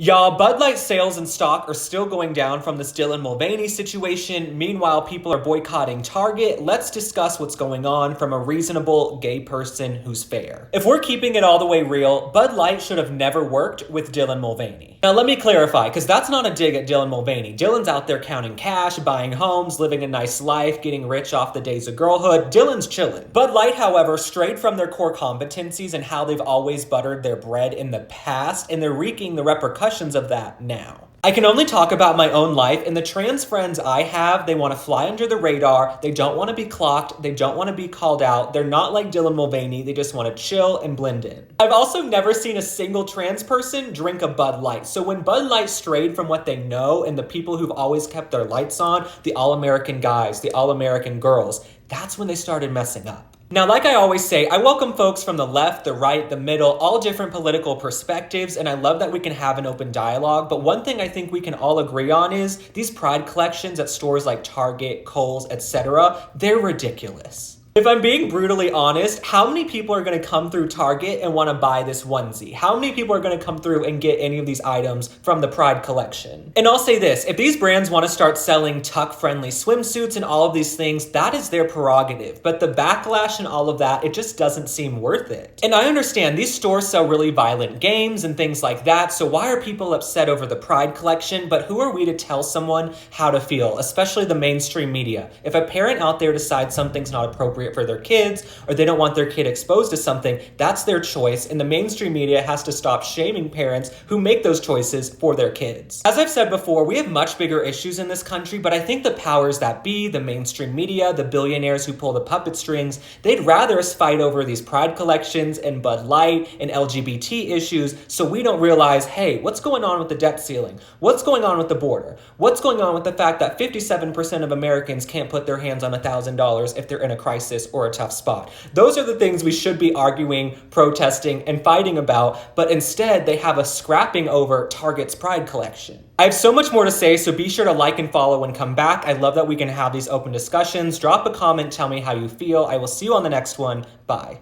Y'all, Bud Light sales and stock are still going down from this Dylan Mulvaney situation. Meanwhile, people are boycotting Target. Let's discuss what's going on from a reasonable gay person who's fair. If we're keeping it all the way real, Bud Light should have never worked with Dylan Mulvaney. Now, let me clarify, because that's not a dig at Dylan Mulvaney. Dylan's out there counting cash, buying homes, living a nice life, getting rich off the days of girlhood. Dylan's chillin'. Bud Light, however, strayed from their core competencies and how they've always buttered their bread in the past, and they're reaping the repercussions of that now. I can only talk about my own life, and the trans friends I have, they want to fly under the radar, they don't want to be clocked, they don't want to be called out, they're not like Dylan Mulvaney, they just want to chill and blend in. I've also never seen a single trans person drink a Bud Light, so when Bud Light strayed from what they know and the people who've always kept their lights on, the all-American guys, the all-American girls, that's when they started messing up. Now, like I always say, I welcome folks from the left, the right, the middle, all different political perspectives, and I love that we can have an open dialogue, but one thing I think we can all agree on is these pride collections at stores like Target, Kohl's, etc., they're ridiculous. If I'm being brutally honest, how many people are going to come through Target and want to buy this onesie? How many people are going to come through and get any of these items from the Pride collection? And I'll say this, if these brands want to start selling tuck-friendly swimsuits and all of these things, that is their prerogative. But the backlash and all of that, it just doesn't seem worth it. And I understand these stores sell really violent games and things like that, so why are people upset over the Pride collection? But who are we to tell someone how to feel, especially the mainstream media? If a parent out there decides something's not appropriate for their kids, or they don't want their kid exposed to something, that's their choice, and the mainstream media has to stop shaming parents who make those choices for their kids. As I've said before, we have much bigger issues in this country, but I think the powers that be, the mainstream media, the billionaires who pull the puppet strings, they'd rather us fight over these Pride collections and Bud Light and LGBT issues so we don't realize, hey, what's going on with the debt ceiling? What's going on with the border? What's going on with the fact that 57% of Americans can't put their hands on $1,000 if they're in a crisis or a tough spot? Those are the things we should be arguing, protesting, and fighting about, but instead they have us scrapping over Target's Pride collection. I have so much more to say, so be sure to like and follow and come back. I love that we can have these open discussions. Drop a comment, tell me how you feel. I will see you on the next one. Bye.